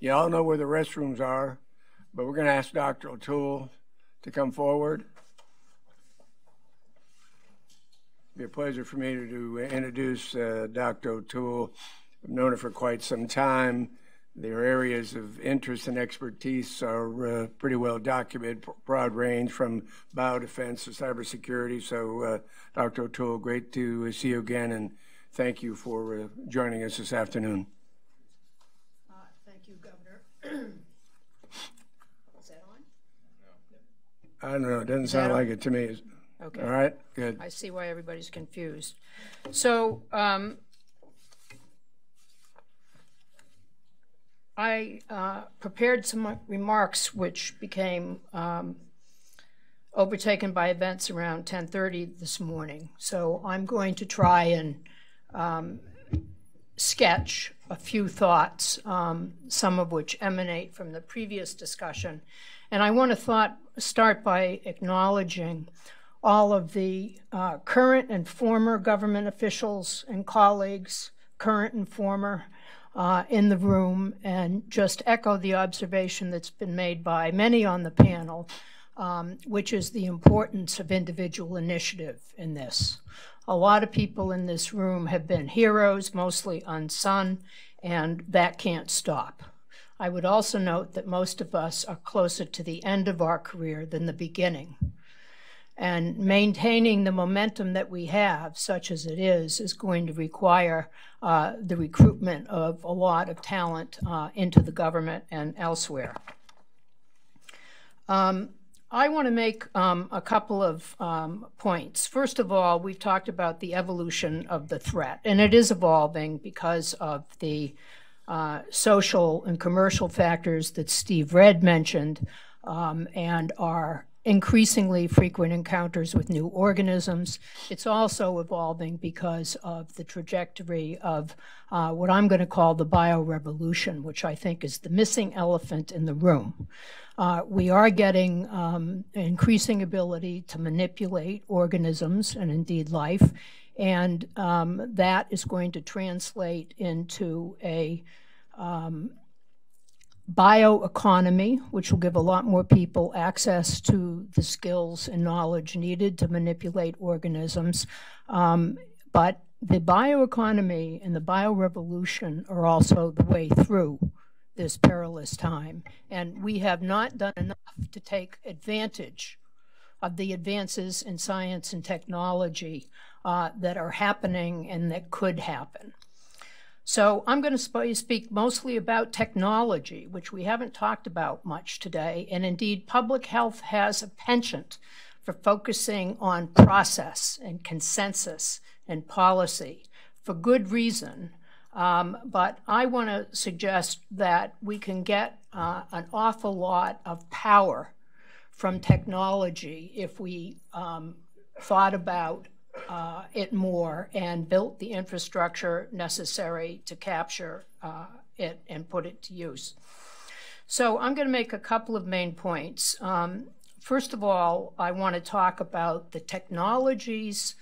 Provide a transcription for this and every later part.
You all know where the restrooms are, but we're going to ask Dr. O'Toole to come forward. It'd be a pleasure for me to introduce Dr. O'Toole. I've known her for quite some time. Their areas of interest and expertise are pretty well documented, broad range from biodefense to cybersecurity. So, Dr. O'Toole, great to see you again, and thank you for joining us this afternoon. Thank you, Governor. Is that on? I don't know. It doesn't sound like it to me. Okay. All right. Good. I see why everybody's confused. So I prepared some remarks which became overtaken by events around 10:30 this morning. So I'm going to try and sketch a few thoughts, some of which emanate from the previous discussion. And I want to start by acknowledging all of the current and former government officials and colleagues, current and former, in the room, and just echo the observation that's been made by many on the panel, which is the importance of individual initiative in this. A lot of people in this room have been heroes, mostly unsung, and that can't stop. I would also note that most of us are closer to the end of our career than the beginning. And maintaining the momentum that we have, such as it is going to require the recruitment of a lot of talent into the government and elsewhere. I want to make a couple of points. First of all, we've talked about the evolution of the threat, and it is evolving because of the social and commercial factors that Steve Redd mentioned, and our increasingly frequent encounters with new organisms. It's also evolving because of the trajectory of what I'm going to call the biorevolution, which I think is the missing elephant in the room. We are getting increasing ability to manipulate organisms and indeed life, and that is going to translate into a bioeconomy, which will give a lot more people access to the skills and knowledge needed to manipulate organisms. But the bioeconomy and the biorevolution are also the way through this perilous time. And we have not done enough to take advantage of the advances in science and technology that are happening and that could happen. So I'm going to speak mostly about technology, which we haven't talked about much today. And indeed, public health has a penchant for focusing on process and consensus and policy for good reason. But I want to suggest that we can get an awful lot of power from technology if we thought about it more and built the infrastructure necessary to capture it and put it to use. So I'm going to make a couple of main points. First of all, I want to talk about the technologies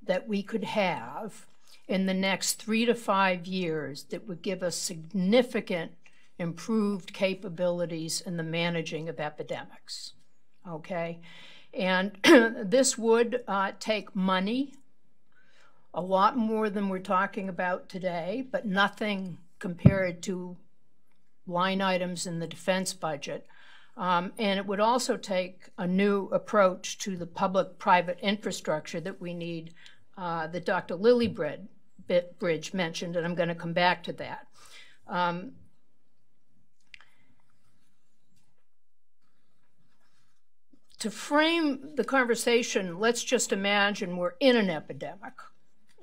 that we could have in the next 3 to 5 years that would give us significant improved capabilities in the managing of epidemics, okay? And this would take money, a lot more than we're talking about today, but nothing compared to line items in the defense budget. And it would also take a new approach to the public-private infrastructure that we need, that Dr. Lillibridge mentioned, and I'm going to come back to that. To frame the conversation, let's just imagine we're in an epidemic.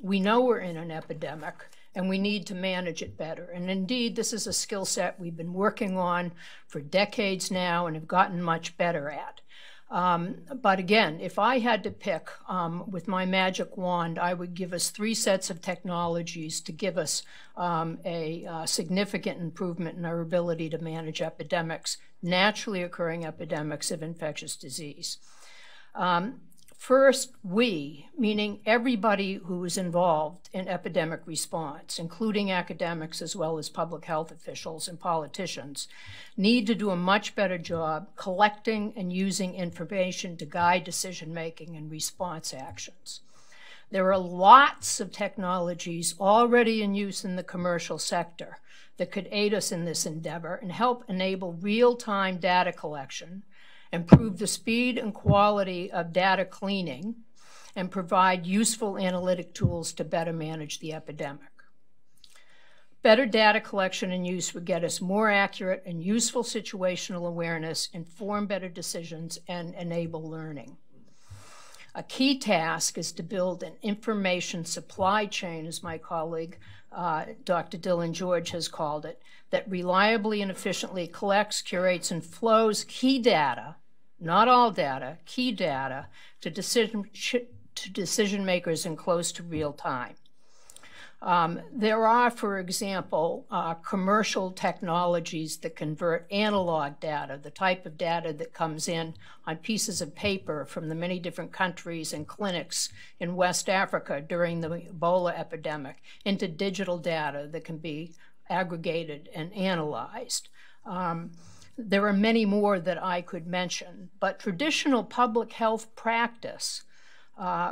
We know we're in an epidemic, and we need to manage it better. And indeed, this is a skill set we've been working on for decades now and have gotten much better at. But again, if I had to pick with my magic wand, I would give us 3 sets of technologies to give us a significant improvement in our ability to manage epidemics, naturally occurring epidemics of infectious disease. First, we, meaning everybody who is involved in epidemic response, including academics as well as public health officials and politicians, need to do a much better job collecting and using information to guide decision-making and response actions. There are lots of technologies already in use in the commercial sector that could aid us in this endeavor and help enable real-time data collection, improve the speed and quality of data cleaning, and provide useful analytic tools to better manage the epidemic. Better data collection and use would get us more accurate and useful situational awareness, inform better decisions, and enable learning. A key task is to build an information supply chain, as my colleague, Dr. Dylan George has called it, that reliably and efficiently collects, curates, and flows key data, not all data, key data, to decision makers in close to real time. There are, for example, commercial technologies that convert analog data, the type of data that comes in on pieces of paper from the many different countries and clinics in West Africa during the Ebola epidemic, into digital data that can be aggregated and analyzed. There are many more that I could mention, but traditional public health practice,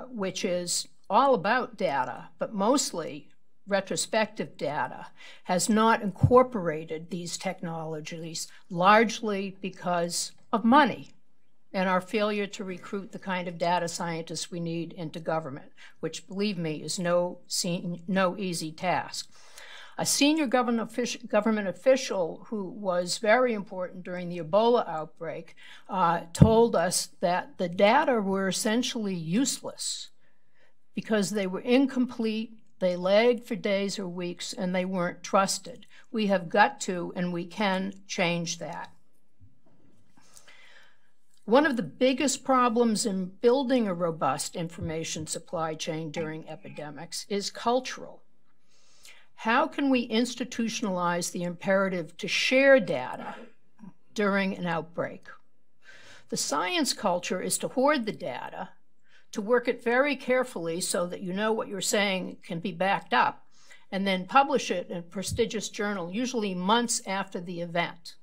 which is all about data, but mostly retrospective data, has not incorporated these technologies, largely because of money and our failure to recruit the kind of data scientists we need into government, which, believe me, is no easy task. A senior government official who was very important during the Ebola outbreak told us that the data were essentially useless because they were incomplete, they lagged for days or weeks, and they weren't trusted. We have got to, and we can, change that. One of the biggest problems in building a robust information supply chain during epidemics is cultural. How can we institutionalize the imperative to share data during an outbreak? The science culture is to hoard the data, to work it very carefully so that you know what you're saying can be backed up, and then publish it in a prestigious journal, usually months after the event.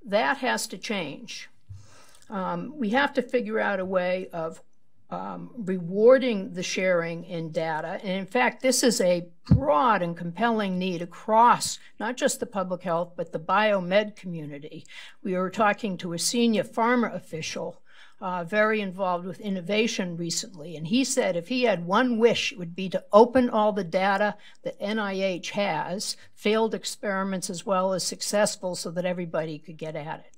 That has to change. We have to figure out a way of rewarding the sharing in data. And in fact, this is a broad and compelling need across not just the public health, but the biomed community. We were talking to a senior pharma official very involved with innovation recently, and he said if he had one wish, it would be to open all the data that NIH has, failed experiments as well as successful, so that everybody could get at it.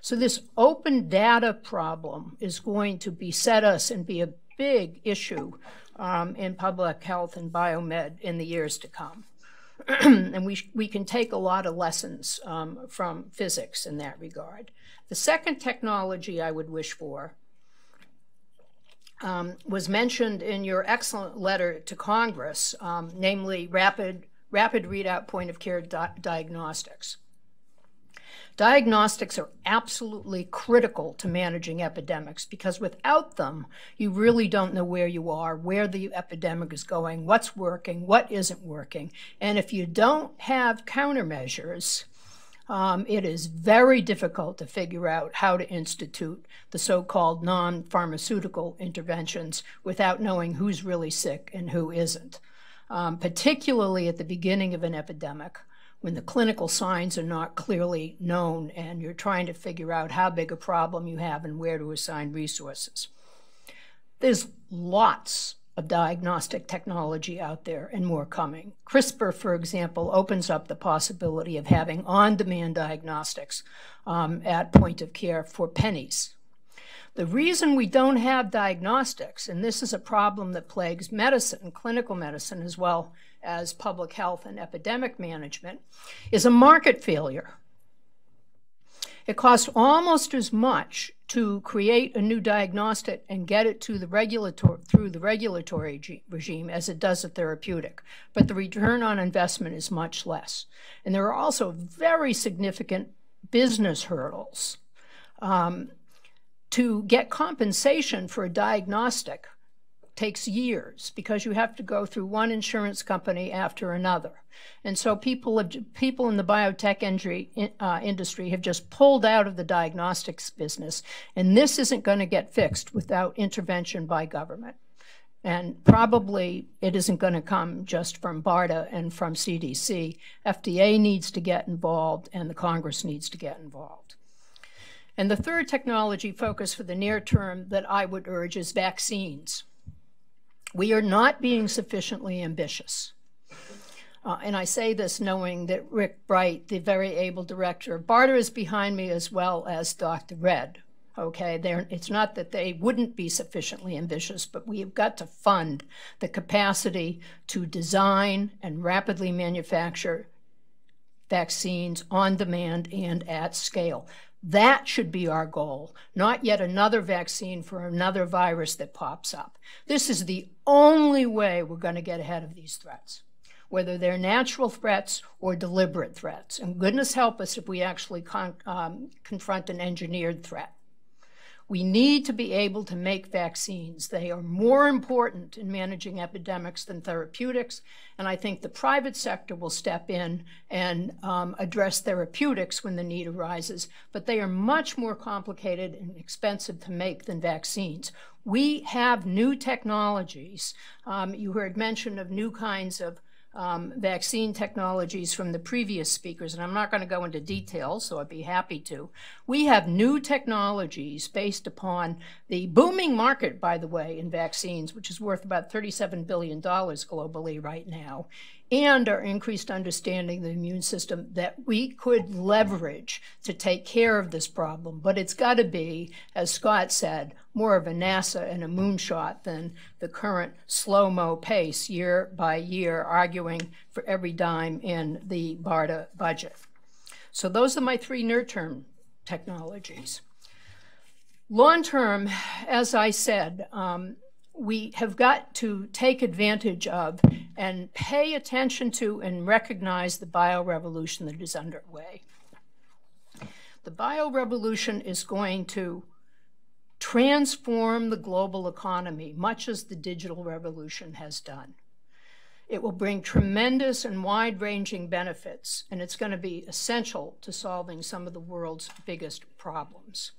So this open data problem is going to beset us and be a big issue in public health and biomed in the years to come. And we can take a lot of lessons from physics in that regard. The second technology I would wish for was mentioned in your excellent letter to Congress, namely rapid readout point-of-care diagnostics. Diagnostics are absolutely critical to managing epidemics because without them, you really don't know where you are, where the epidemic is going, what's working, what isn't working. And if you don't have countermeasures, it is very difficult to figure out how to institute the so-called non-pharmaceutical interventions without knowing who's really sick and who isn't, particularly at the beginning of an epidemic, when the clinical signs are not clearly known and you're trying to figure out how big a problem you have and where to assign resources. There's lots of diagnostic technology out there and more coming. CRISPR, for example, opens up the possibility of having on-demand diagnostics at point of care for pennies. The reason we don't have diagnostics, and this is a problem that plagues medicine, clinical medicine, as well as public health and epidemic management, is a market failure. It costs almost as much to create a new diagnostic and get it to through the regulatory regime as it does a therapeutic, but the return on investment is much less. And there are also very significant business hurdles. To get compensation for a diagnostic takes years because you have to go through one insurance company after another. And so people in the biotech industry have just pulled out of the diagnostics business, and this isn't going to get fixed without intervention by government. And probably it isn't going to come just from BARDA and from CDC. FDA needs to get involved, and the Congress needs to get involved. And the third technology focus for the near term that I would urge is vaccines. We are not being sufficiently ambitious. And I say this knowing that Rick Bright, the very able director of BARDA, is behind me, as well as Dr. Red. Okay, it's not that they wouldn't be sufficiently ambitious, but we have got to fund the capacity to design and rapidly manufacture vaccines on demand and at scale. That should be our goal, not yet another vaccine for another virus that pops up. This is the only way we're going to get ahead of these threats, whether they're natural threats or deliberate threats. And goodness help us if we actually confront an engineered threat. We need to be able to make vaccines. They are more important in managing epidemics than therapeutics, and I think the private sector will step in and address therapeutics when the need arises, but they are much more complicated and expensive to make than vaccines. We have new technologies. You heard mention of new kinds of vaccine technologies from the previous speakers, and I'm not going to go into details, so I'd be happy to. We have new technologies based upon the booming market, by the way, in vaccines, which is worth about $37 billion globally right now, and our increased understanding of the immune system that we could leverage to take care of this problem. But it's got to be, as Scott said, more of a NASA and a moonshot than the current slow-mo pace, year by year, arguing for every dime in the BARDA budget. So those are my three near-term technologies. Long-term, as I said, we have got to take advantage of and pay attention to and recognize the biorevolution that is underway. The biorevolution is going to transform the global economy, much as the digital revolution has done. It will bring tremendous and wide-ranging benefits, and it's going to be essential to solving some of the world's biggest problems.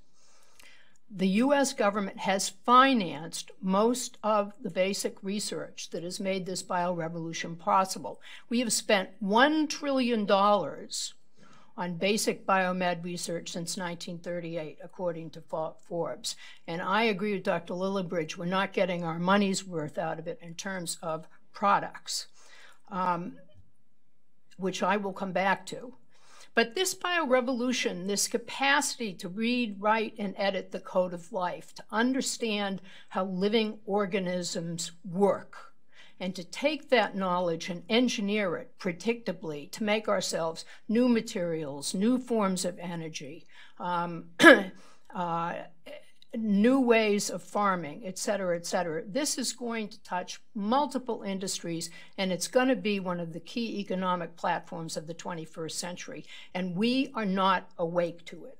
The US government has financed most of the basic research that has made this biorevolution possible. We have spent $1 trillion on basic biomed research since 1938, according to Forbes. And I agree with Dr. Lillibridge, we're not getting our money's worth out of it in terms of products, which I will come back to. But this biorevolution, this capacity to read, write, and edit the code of life, to understand how living organisms work, and to take that knowledge and engineer it predictably to make ourselves new materials, new forms of energy, new ways of farming, et cetera, et cetera. This is going to touch multiple industries, and it's going to be one of the key economic platforms of the 21st century. And we are not awake to it.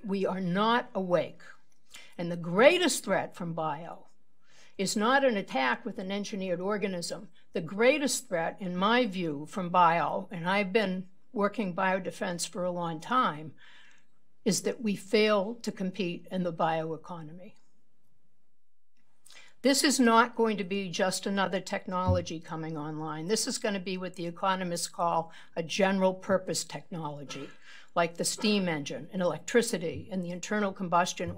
We are not awake. And the greatest threat from bio is not an attack with an engineered organism. The greatest threat, in my view, from bio, and I've been working biodefense for a long time, is that we fail to compete in the bioeconomy. This is not going to be just another technology coming online. This is going to be what the economists call a general purpose technology, like the steam engine and electricity and the internal combustion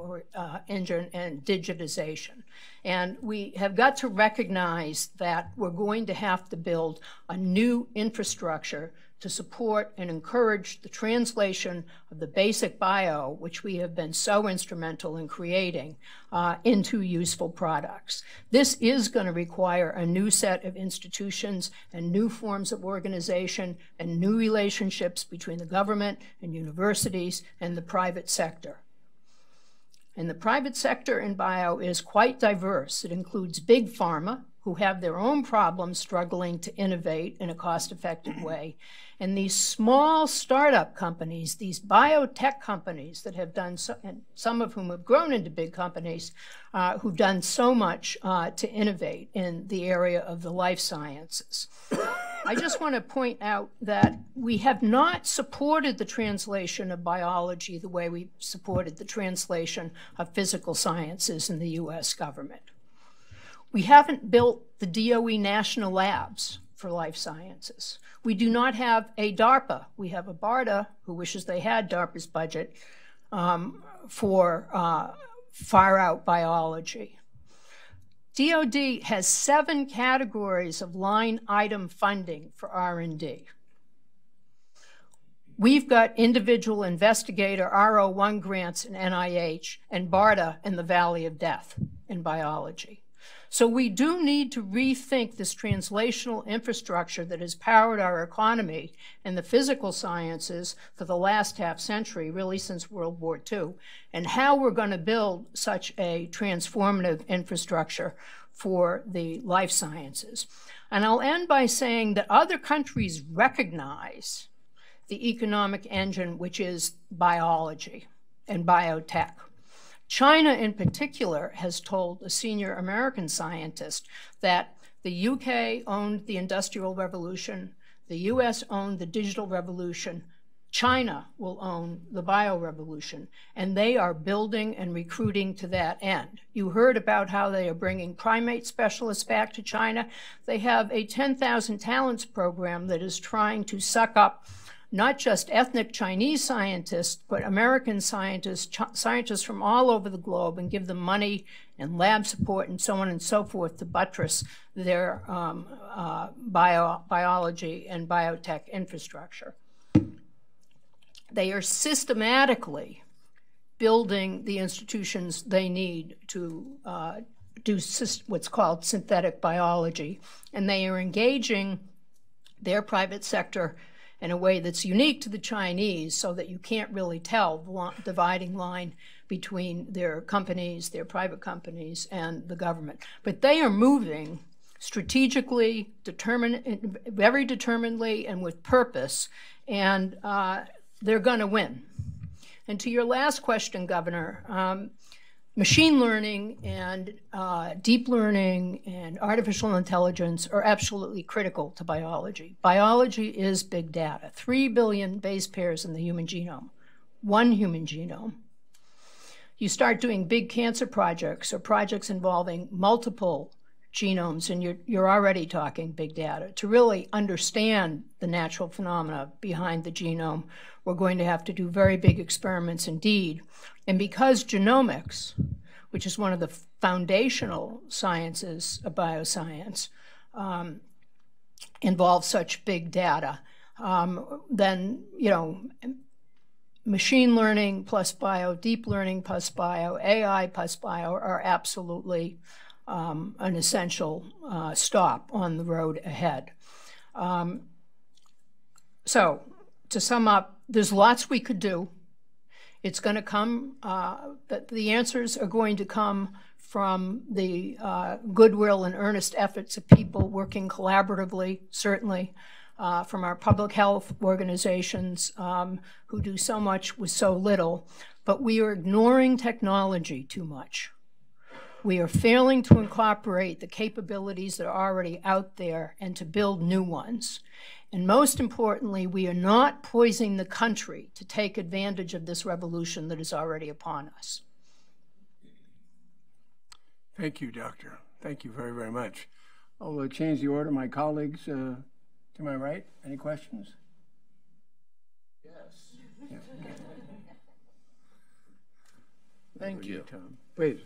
engine and digitization. And we have got to recognize that we're going to have to build a new infrastructure to support and encourage the translation of the basic bio, which we have been so instrumental in creating, into useful products. This is going to require a new set of institutions and new forms of organization and new relationships between the government and universities and the private sector. And the private sector in bio is quite diverse. It includes big pharma, who have their own problems struggling to innovate in a cost-effective way. And these small startup companies, these biotech companies that have done so, and some of whom have grown into big companies, who've done so much to innovate in the area of the life sciences. I just want to point out that we have not supported the translation of biology the way we supported the translation of physical sciences in the US government. We haven't built the DOE national labs for life sciences. We do not have a DARPA. We have a BARDA, who wishes they had DARPA's budget, for far-out biology. DOD has 7 categories of line item funding for R&D. We've got individual investigator R01 grants in NIH and BARDA in the Valley of Death in biology. So we do need to rethink this translational infrastructure that has powered our economy and the physical sciences for the last half-century, really since World War II, and how we're going to build such a transformative infrastructure for the life sciences. And I'll end by saying that other countries recognize the economic engine, which is biology and biotech. China, in particular, has told a senior American scientist that the UK owned the Industrial Revolution, the US owned the digital revolution, China will own the bio-revolution, and they are building and recruiting to that end. You heard about how they are bringing primate specialists back to China. They have a 10,000 talents program that is trying to suck up not just ethnic Chinese scientists, but American scientists, scientists from all over the globe, and give them money and lab support and so on and so forth to buttress their biology and biotech infrastructure. They are systematically building the institutions they need to do what's called synthetic biology, and they are engaging their private sector in a way that's unique to the Chinese, so that you can't really tell the dividing line between their companies, their private companies, and the government. But they are moving strategically, very determinedly, and with purpose, and they're going to win. And to your last question, Governor, machine learning and deep learning and artificial intelligence are absolutely critical to biology. Biology is big data. 3 billion base pairs in the human genome, 1 human genome. You start doing big cancer projects or projects involving multiple genomes, and you're already talking big data. To really understand the natural phenomena behind the genome, we're going to have to do very big experiments indeed. And because genomics, which is one of the foundational sciences of bioscience, involves such big data, then, machine learning plus bio, deep learning plus bio, AI plus bio are absolutely an essential stop on the road ahead. So to sum up, there's lots we could do. It's going to come, the answers are going to come from the goodwill and earnest efforts of people working collaboratively, certainly, from our public health organizations who do so much with so little, but we are ignoring technology too much. We are failing to incorporate the capabilities that are already out there and to build new ones. And most importantly, we are not poisoning the country to take advantage of this revolution that is already upon us. Thank you, Doctor. Thank you very, very much. I'll change the order. My colleagues to my right, any questions? Yes. Yeah. Thank you. Tom. Please.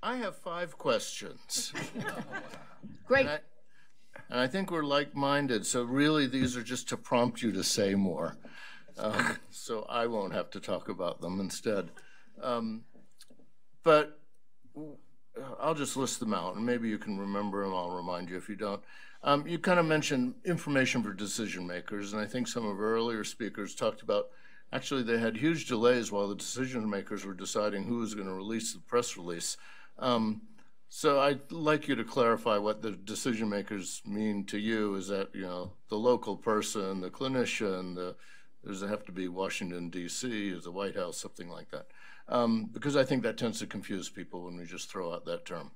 I have 5 questions. Great. And I think we're like-minded, so really these are just to prompt you to say more. So I won't have to talk about them instead. But I'll just list them out, and maybe you can remember them. I'll remind you if you don't. You kind of mentioned information for decision makers, and I think some of our earlier speakers talked about actually they had huge delays while the decision makers were deciding who was going to release the press release. So I'd like you to clarify what the decision makers mean to you. Is that, you know, the local person, the clinician, does it have to be Washington, D.C., is the White House, something like that? Because I think that tends to confuse people when we just throw out that term.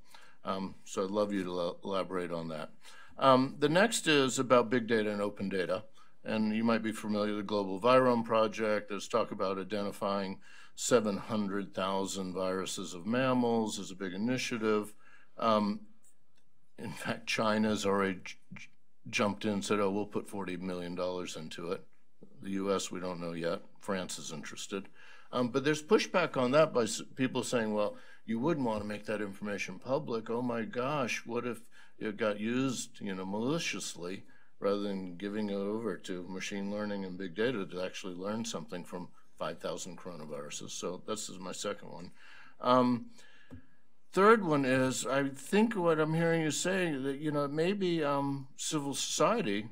So I'd love you to elaborate on that. The next is about big data and open data. And you might be familiar with the Global Virome Project. There's talk about identifying 700,000 viruses of mammals as a big initiative. In fact, China's already jumped in and said, oh, we'll put $40 million into it. The US, we don't know yet. France is interested. But there's pushback on that by people saying, well, you wouldn't want to make that information public. Oh my gosh, what if it got used, you know, maliciously, rather than giving it over to machine learning and big data to actually learn something from 5,000 coronaviruses. So this is my second one. Third one is, I think what I'm hearing you say, that, you know, maybe civil society,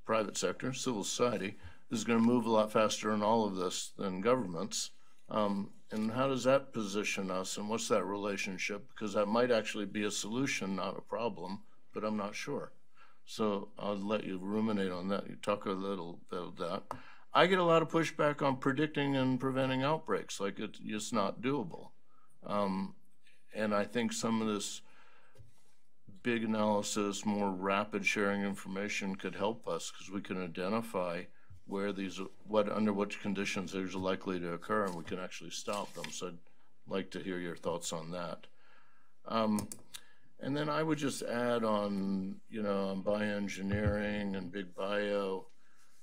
private sector, civil society, is going to move a lot faster in all of this than governments. And how does that position us, and what's that relationship? Because that might actually be a solution, not a problem, but I'm not sure. So I'll let you ruminate on that. You talk a little bit of that. I get a lot of pushback on predicting and preventing outbreaks, like it's just not doable. And I think some of this big analysis, more rapid sharing information could help us, because we can identify where these, under what conditions these are likely to occur, and we can actually stop them. So I'd like to hear your thoughts on that. And then I would just add on, you know, on bioengineering and big bio,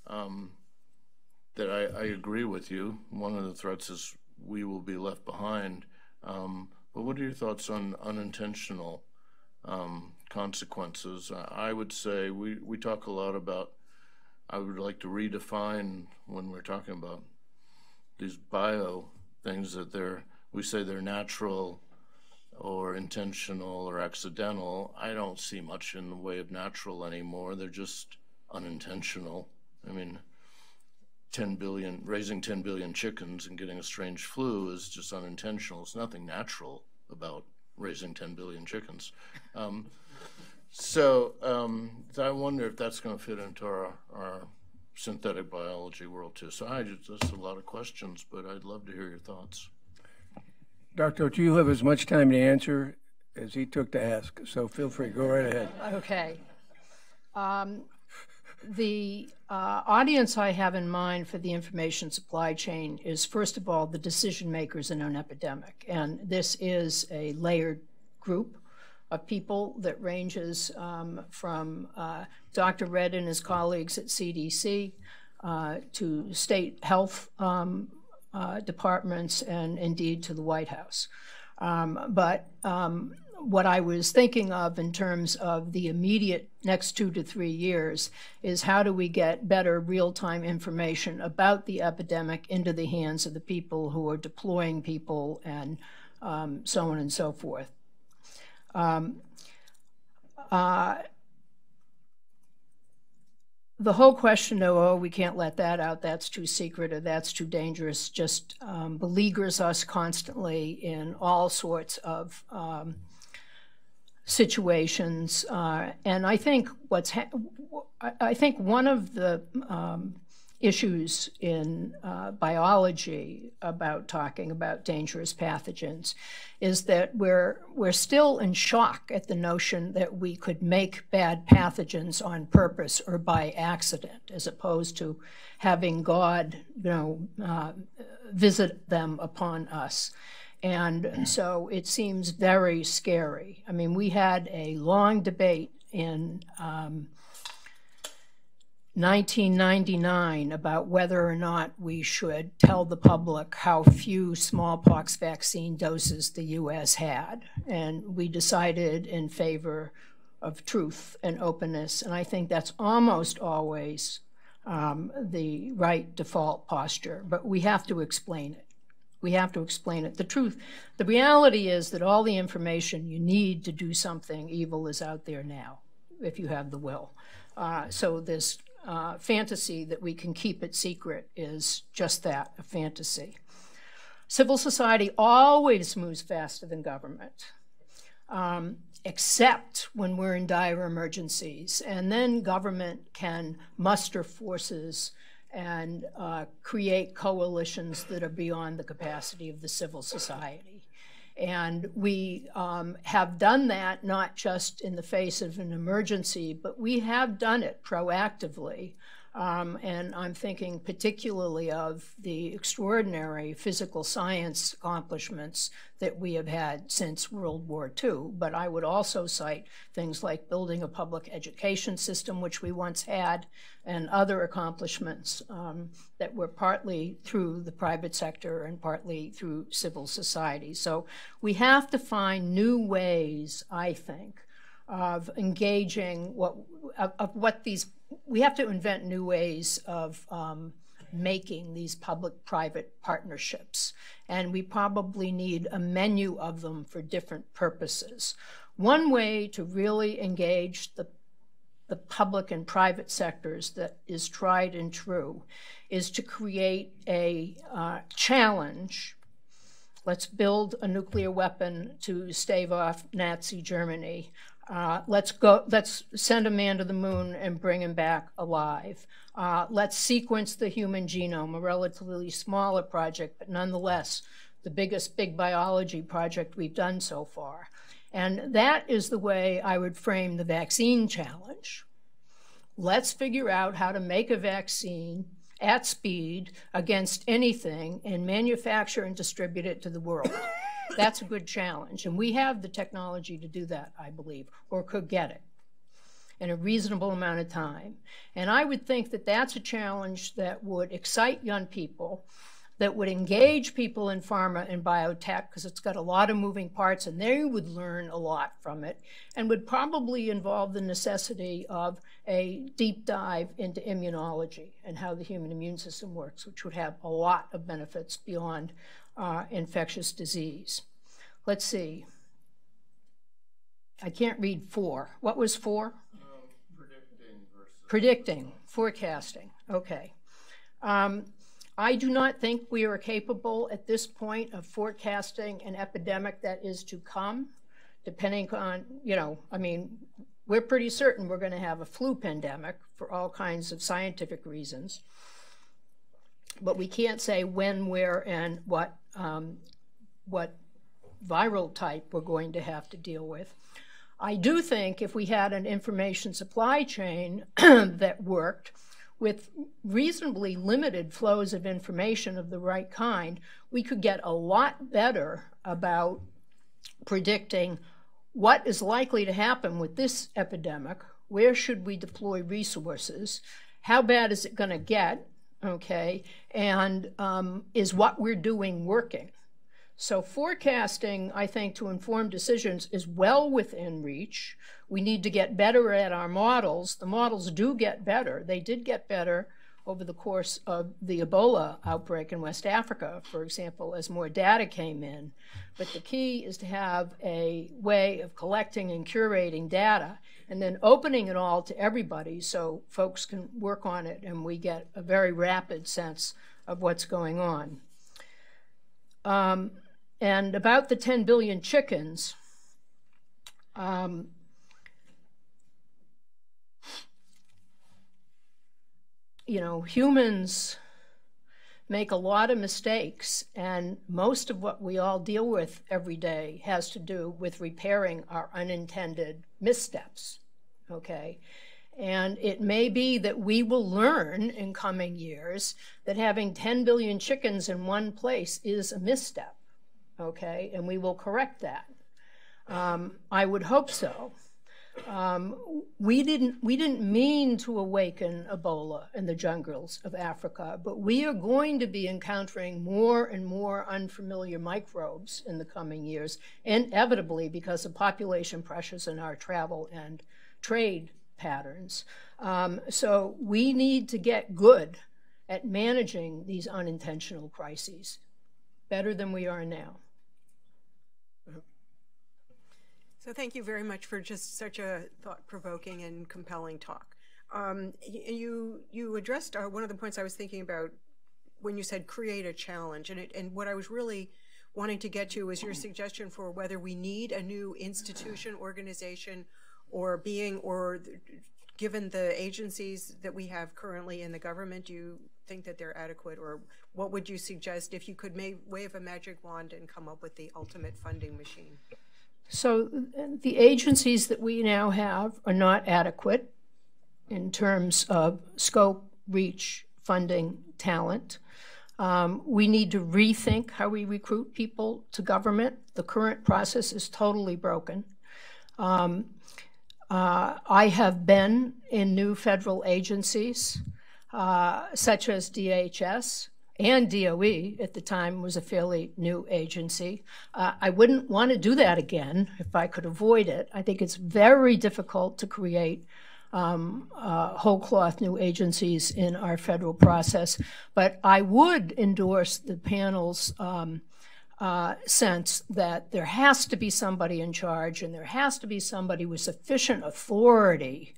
that I agree with you. One of the threats is we will be left behind. But what are your thoughts on unintentional consequences? I would say we talk a lot about, I would like to redefine when we're talking about these bio things, that we say they're natural or intentional or accidental. I don't see much in the way of natural anymore. They're just unintentional. I mean, raising 10 billion chickens and getting a strange flu is just unintentional. It's nothing natural about raising 10 billion chickens. So I wonder if that's going to fit into our synthetic biology world too. So that's a lot of questions, but I'd love to hear your thoughts. Dr. Ochoa, you have as much time to answer as he took to ask, so feel free, go right ahead. Okay. The audience I have in mind for the information supply chain is, first of all, the decision makers in an epidemic. And this is a layered group of people that ranges from Dr. Red and his colleagues at CDC to state health departments, and indeed to the White House. But what I was thinking of in terms of the immediate next 2 to 3 years is, how do we get better real-time information about the epidemic into the hands of the people who are deploying people, and so on and so forth. The whole question of, oh, we can't let that out, that's too secret, or that's too dangerous, just beleaguers us constantly in all sorts of situations. And I think I think one of the issues in biology about talking about dangerous pathogens is that we're still in shock at the notion that we could make bad pathogens on purpose or by accident, as opposed to having God, visit them upon us. And so it seems very scary. I mean, we had a long debate in 1999 about whether or not we should tell the public how few smallpox vaccine doses the U.S. had. And we decided in favor of truth and openness. And I think that's almost always the right default posture. But we have to explain it. We have to explain it. The reality is that all the information you need to do something evil is out there now, if you have the will. So this fantasy that we can keep it secret is just that, a fantasy. Civil society always moves faster than government. except when we're in dire emergencies. And then government can muster forces and create coalitions that are beyond the capacity of the civil society. And we have done that not just in the face of an emergency, but we have done it proactively. And I'm thinking particularly of the extraordinary physical science accomplishments that we have had since World War II. But I would also cite things like building a public education system, which we once had, and other accomplishments that were partly through the private sector and partly through civil society. So we have to find new ways, I think, of engaging we have to invent new ways of making these public-private partnerships. And we probably need a menu of them for different purposes. One way to really engage the public and private sectors that is tried and true is to create a challenge. Let's build a nuclear weapon to stave off Nazi Germany. Let's send a man to the moon and bring him back alive. Let's sequence the human genome, a relatively smaller project, but nonetheless the biggest big biology project we've done so far. And that is the way I would frame the vaccine challenge. Let's figure out how to make a vaccine at speed against anything and manufacture and distribute it to the world. That's a good challenge. And we have the technology to do that, I believe, or could get it in a reasonable amount of time. And I would think that that's a challenge that would excite young people, that would engage people in pharma and biotech, because it's got a lot of moving parts, and they would learn a lot from it, and would probably involve the necessity of a deep dive into immunology and how the human immune system works, which would have a lot of benefits beyond infectious disease. Let's see. I can't read 4. What was 4? Predicting versus... Predicting, forecasting, okay. I do not think we are capable at this point of forecasting an epidemic that is to come, depending on, I mean, we're pretty certain we're going to have a flu pandemic for all kinds of scientific reasons. But we can't say when, where, and what viral type we're going to have to deal with. I do think if we had an information supply chain that worked with reasonably limited flows of information of the right kind, we could get a lot better about predicting what is likely to happen with this epidemic, where should we deploy resources, how bad is it going to get, okay, and is what we're doing working? So forecasting, I think, to inform decisions is well within reach. We need to get better at our models. The models do get better. They did get better over the course of the Ebola outbreak in West Africa, for example, as more data came in. But the key is to have a way of collecting and curating data and then opening it all to everybody so folks can work on it and we get a very rapid sense of what's going on. And about the 10 billion chickens, humans make a lot of mistakes, and most of what we all deal with every day has to do with repairing our unintended missteps, okay? And it may be that we will learn in coming years that having 10 billion chickens in one place is a misstep, okay? And we will correct that. I would hope so. We didn't mean to awaken Ebola in the jungles of Africa, but we are going to be encountering more and more unfamiliar microbes in the coming years, inevitably because of population pressures in our travel and trade patterns. So we need to get good at managing these unintentional crises, better than we are now. So thank you very much for just such a thought-provoking and compelling talk. You addressed one of the points I was thinking about when you said create a challenge, and what I was really wanting to get to was your suggestion for whether we need a new institution, organization, or given the agencies that we have currently in the government, do you think that they're adequate, or what would you suggest if you could wave a magic wand and come up with the ultimate funding machine? So the agencies that we now have are not adequate in terms of scope, reach, funding, talent. We need to rethink how we recruit people to government. The current process is totally broken. I have been in new federal agencies, such as DHS, and DOE at the time was a fairly new agency. I wouldn't want to do that again if I could avoid it. I think it's very difficult to create whole cloth new agencies in our federal process, but I would endorse the panel's sense that there has to be somebody in charge, and there has to be somebody with sufficient authority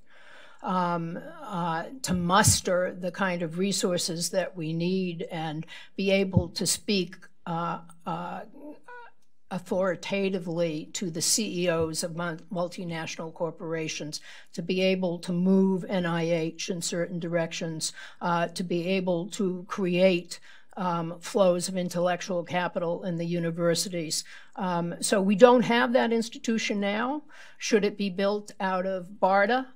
to muster the kind of resources that we need and be able to speak authoritatively to the CEOs of multinational corporations, to be able to move NIH in certain directions, to be able to create flows of intellectual capital in the universities. So we don't have that institution now. Should it be built out of BARDA?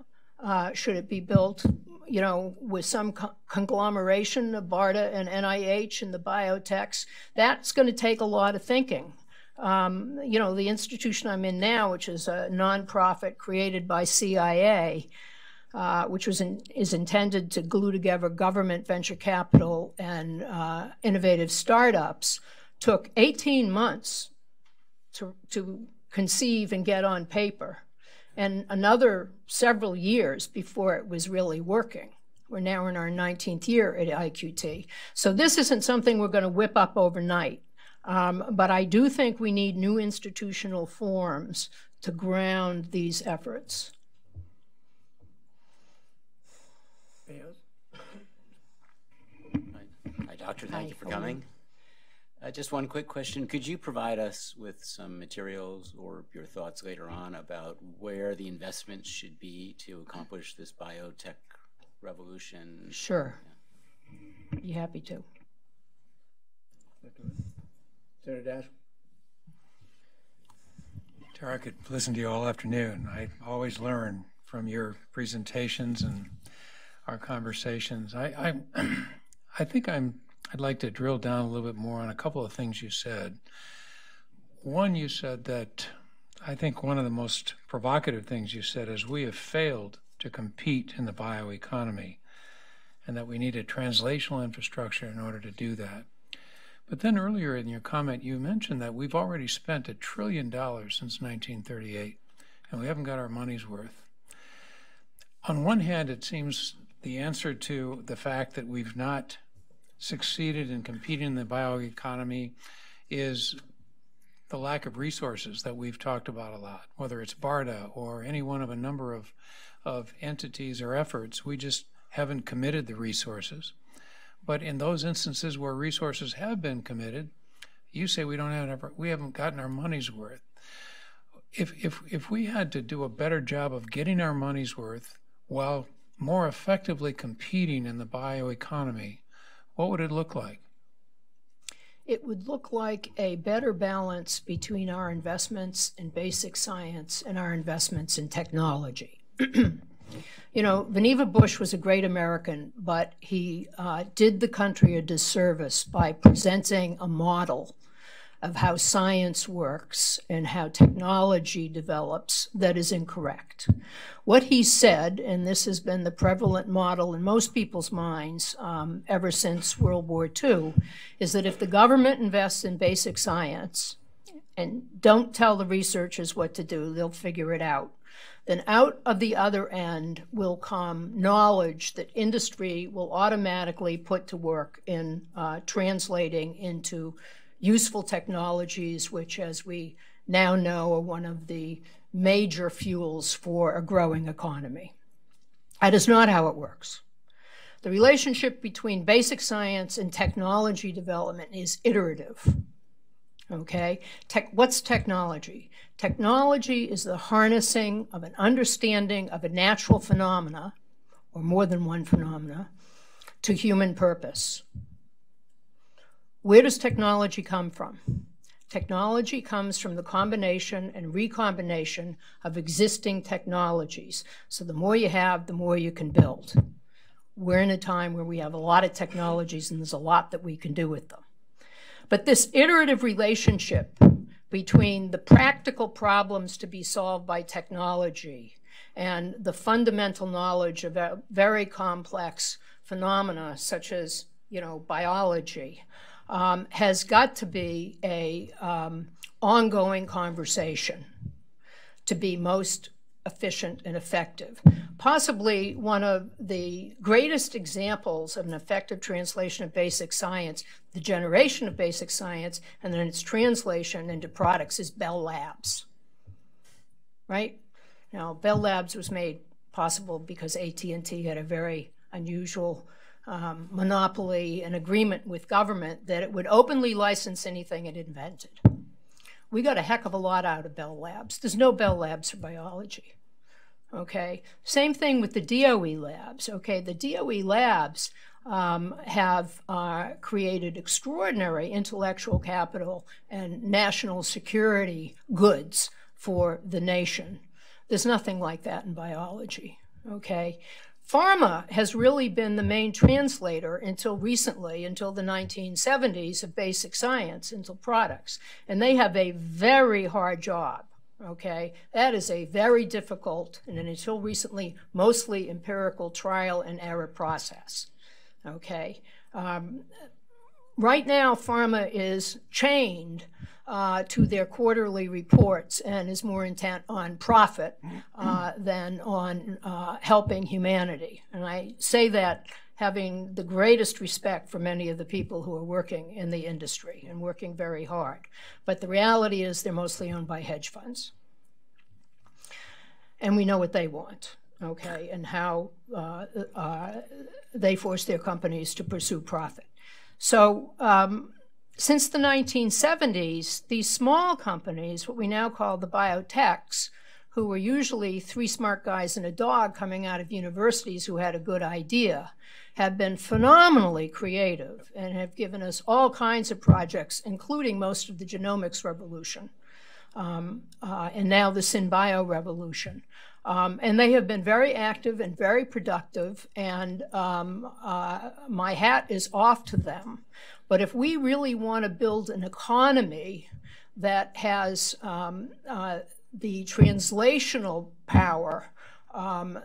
Should it be built, you know, with some conglomeration of BARDA and NIH and the biotechs? That's going to take a lot of thinking. You know, the institution I'm in now, which is a nonprofit created by CIA, which is intended to glue together government, venture capital, and innovative startups, took 18 months to conceive and get on paper, and another several years before it was really working. We're now in our 19th year at IQT. So this isn't something we're going to whip up overnight. But I do think we need new institutional forms to ground these efforts. Hi, Doctor. Thank you for coming. Just one quick question. Could you provide us with some materials or your thoughts later on about where the investments should be to accomplish this biotech revolution? Sure. Yeah. Be happy to. Senator Dash. Tara, I could listen to you all afternoon. I always learn from your presentations and our conversations. I think I'd like to drill down a little bit more on a couple of things you said. One, you said that I think one of the most provocative things you said is we have failed to compete in the bioeconomy, and that we need a translational infrastructure in order to do that. But then earlier in your comment, you mentioned that we've already spent $1 trillion since 1938, and we haven't got our money's worth. On one hand, it seems the answer to the fact that we've not succeeded in competing in the bioeconomy is the lack of resources that we've talked about a lot, whether it's BARDA or any one of a number of entities or efforts. We just haven't committed the resources. But in those instances where resources have been committed, you say we haven't gotten our money's worth. If we had to do a better job of getting our money's worth while more effectively competing in the bioeconomy, what would it look like? It would look like a better balance between our investments in basic science and our investments in technology. You know, Vannevar Bush was a great American, but he did the country a disservice by presenting a model of how science works and how technology develops that is incorrect. What he said, and this has been the prevalent model in most people's minds ever since World War II, is that if the government invests in basic science and don't tell the researchers what to do, they'll figure it out, then out of the other end will come knowledge that industry will automatically put to work in translating into useful technologies, which, as we now know, are one of the major fuels for a growing economy. That is not how it works. The relationship between basic science and technology development is iterative. Okay? What's technology? Technology is the harnessing of an understanding of a natural phenomena, or more than one phenomena, to human purpose. Where does technology come from? Technology comes from the combination and recombination of existing technologies. So the more you have, the more you can build. We're in a time where we have a lot of technologies and there's a lot that we can do with them. But this iterative relationship between the practical problems to be solved by technology and the fundamental knowledge of very complex phenomena such as, biology, has got to be a ongoing conversation to be most efficient and effective. Possibly one of the greatest examples of an effective translation of basic science, the generation of basic science, and then its translation into products is Bell Labs, right? Now, Bell Labs was made possible because AT&T had a very unusual monopoly and agreement with government that it would openly license anything it invented. We got a heck of a lot out of Bell Labs. There's no Bell Labs for biology. Okay, same thing with the DOE labs. Okay, the DOE labs have created extraordinary intellectual capital and national security goods for the nation. There's nothing like that in biology. Okay, pharma has really been the main translator until recently, until the 1970s, of basic science into products, and they have a very hard job. Okay, that is a very difficult and until recently mostly empirical trial and error process. Okay, right now pharma is chained to their quarterly reports and is more intent on profit than on helping humanity. And I say that having the greatest respect for many of the people who are working in the industry and working very hard. But the reality is they're mostly owned by hedge funds. And we know what they want, okay, and how they force their companies to pursue profit. So since the 1970s, these small companies, what we now call the biotechs, who were usually three smart guys and a dog coming out of universities who had a good idea, have been phenomenally creative and have given us all kinds of projects, including most of the genomics revolution, and now the synbio revolution. And they have been very active and very productive, and my hat is off to them. But if we really want to build an economy that has the translational power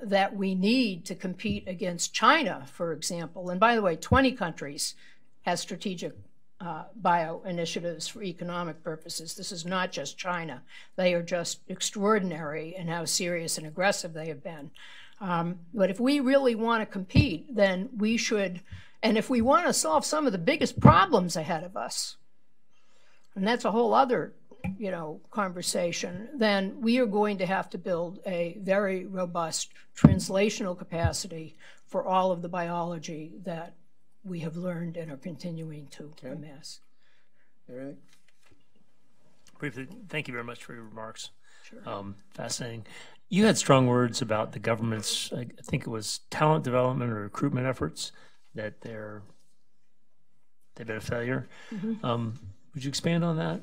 that we need to compete against China, for example. And by the way, 20 countries have strategic bio initiatives for economic purposes. This is not just China. They are just extraordinary in how serious and aggressive they have been. But if we really want to compete, then we should, and if we want to solve some of the biggest problems ahead of us, and that's a whole other conversation, then we are going to have to build a very robust translational capacity for all of the biology that we have learned and are continuing to amass. Everything? Briefly, thank you very much for your remarks. Sure. Fascinating. You had strong words about the government's, I think it was talent development or recruitment efforts, that they've been a failure. Mm-hmm. Would you expand on that?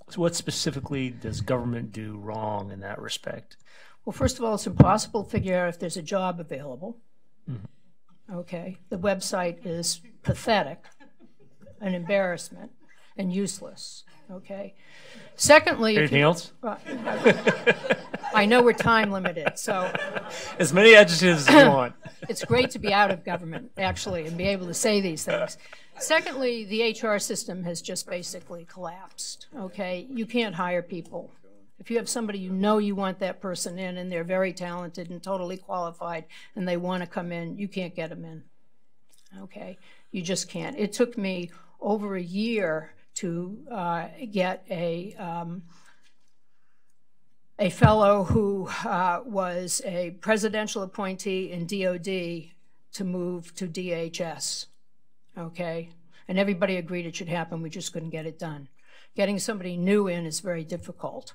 So what specifically does government do wrong in that respect? Well, first of all, it's impossible to figure out if there's a job available. Mm-hmm. Okay. The website is pathetic, an embarrassment, and useless. Okay. Secondly, anything else? I know we're time limited, so as many adjectives as you want. It's great to be out of government, actually, and be able to say these things. Secondly, the HR system has just basically collapsed. Okay, you can't hire people. If you have somebody you know you want that person in, and they're very talented and totally qualified, and they want to come in, you can't get them in. Okay, you just can't. It took me over a year to get a fellow who was a presidential appointee in DOD to move to DHS, okay? And everybody agreed it should happen. We just couldn't get it done. Getting somebody new in is very difficult.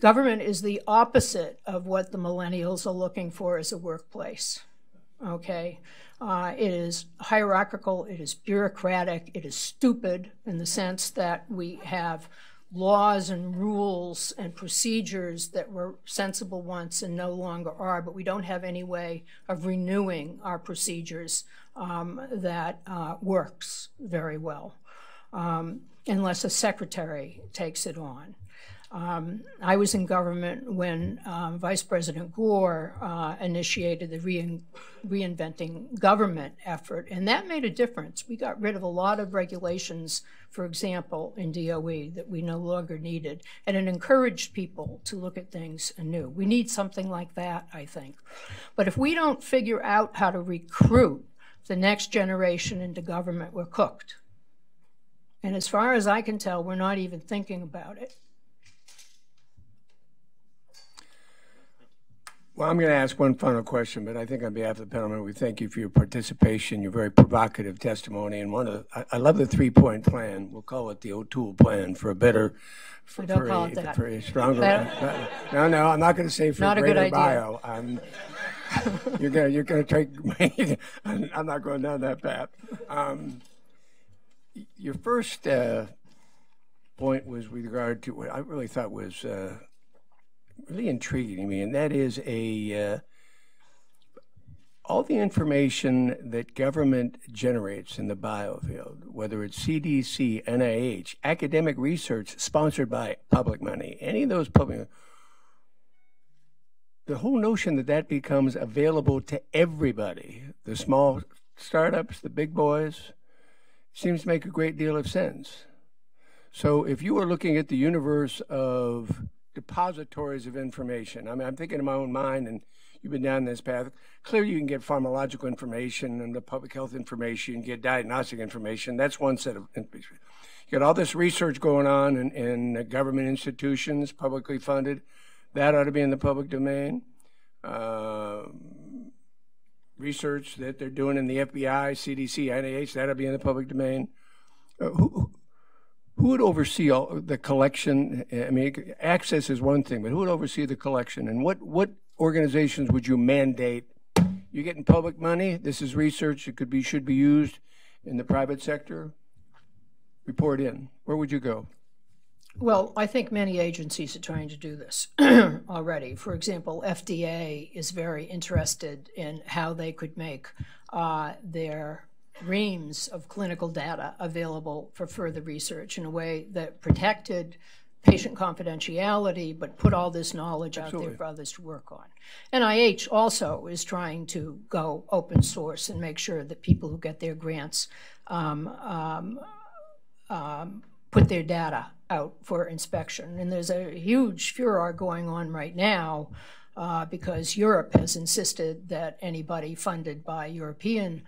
Government is the opposite of what the millennials are looking for as a workplace, okay? It is hierarchical, it is bureaucratic, it is stupid in the sense that we have laws and rules and procedures that were sensible once and no longer are, but we don't have any way of renewing our procedures that works very well, unless a secretary takes it on. I was in government when Vice President Gore initiated the reinventing government effort, and that made a difference. We got rid of a lot of regulations, for example, in DOE that we no longer needed, and it encouraged people to look at things anew. We need something like that, I think. But if we don't figure out how to recruit the next generation into government, we're cooked. And as far as I can tell, we're not even thinking about it. Well, I'm going to ask one final question, but I think on behalf of the panel, we thank you for your participation, your very provocative testimony. And I love the 3-point plan. We'll call it the O'Toole plan for a better, for a stronger. No, I'm not going to say for not greater a good bio. You're going to take. I'm not going down that path. Your first point was with regard to what I really thought was really intriguing to me, and that is all the information that government generates in the bio field, whether it's CDC, NIH, academic research sponsored by public money, any of those public, the whole notion that that becomes available to everybody, the small startups, the big boys, seems to make a great deal of sense. So if you were looking at the universe of depositories of information. I mean, I'm thinking in my own mind, and you've been down this path. Clearly, you can get pharmacological information and the public health information, you can get diagnostic information. That's one set of information. You got all this research going on in government institutions, publicly funded. That ought to be in the public domain. Research that they're doing in the FBI, CDC, NIH, that ought to be in the public domain. Who would oversee all the collection? I mean, access is one thing, but who would oversee the collection? And what organizations would you mandate? You're getting public money. This is research that should be used in the private sector. Report in. Where would you go? Well, I think many agencies are trying to do this already. For example, FDA is very interested in how they could make their reams of clinical data available for further research in a way that protected patient confidentiality, but put all this knowledge out there for others to work on. NIH also is trying to go open source and make sure that people who get their grants put their data out for inspection. And there's a huge furor going on right now because Europe has insisted that anybody funded by European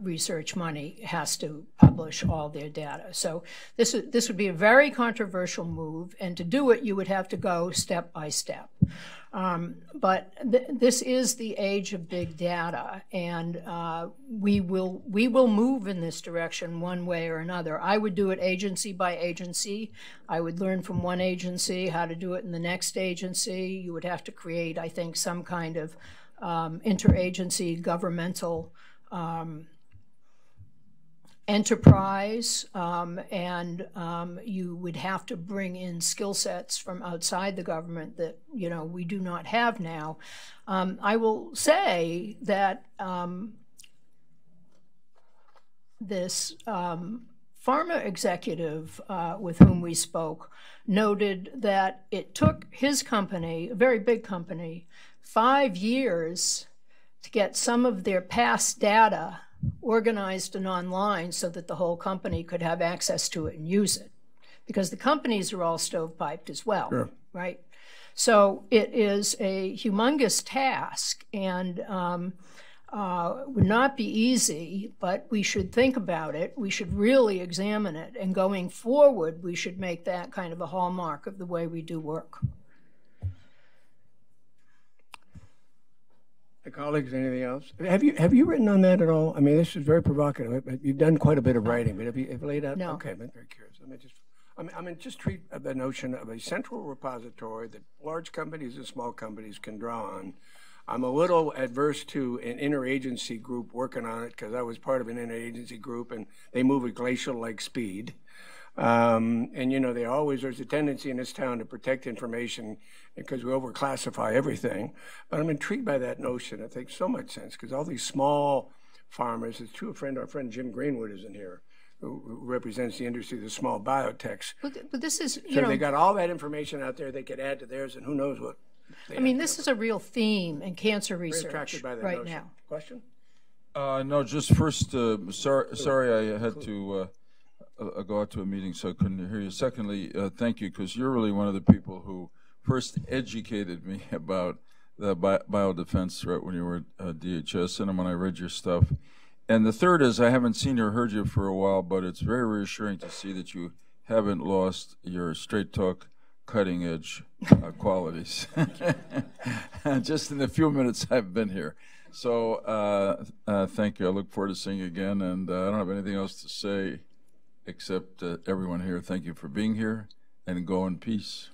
research money has to publish all their data. So this would be a very controversial move, and to do it, you would have to go step by step. But this is the age of big data, and we will move in this direction one way or another. I would do it agency by agency. I would learn from one agency how to do it in the next agency. You would have to create, I think, some kind of interagency governmental enterprise, and you would have to bring in skill sets from outside the government that we do not have now. I will say that this pharma executive with whom we spoke noted that it took his company, a very big company, 5 years to get some of their past data organized and online so that the whole company could have access to it and use it, because the companies are all stovepiped as well, sure. Right? So it is a humongous task, and would not be easy, but we should think about it. We should really examine it, and going forward, we should make that kind of a hallmark of the way we do work. The colleagues, anything else? Have you written on that at all? I mean, this is very provocative. You've done quite a bit of writing, but have you laid out? No. Okay, I'm very curious. Let me just. I mean, just treat the notion of a central repository that large companies and small companies can draw on. I'm a little adverse to an interagency group working on it because I was part of an interagency group, and they move at glacial-like speed. And you know, there's a tendency in this town to protect information because we overclassify everything. But I'm intrigued by that notion. It makes so much sense because all these small farmers, it's true, our friend Jim Greenwood is in here, who represents the industry, the small biotechs. But this is, So they got all that information out there they could add to theirs, and who knows what. I mean, this is a real theme in cancer research by that right notion. now. Question? No, just first, sorry I had to go out to a meeting, so I couldn't hear you. Secondly, thank you, because you're really one of the people who first educated me about the biodefense right when you were at DHS and when I read your stuff. And the third is I haven't seen or heard you for a while, but it's very reassuring to see that you haven't lost your straight talk, cutting edge qualities. Just in the few minutes I've been here. So thank you. I look forward to seeing you again, and I don't have anything else to say except everyone here, thank you for being here, and go in peace.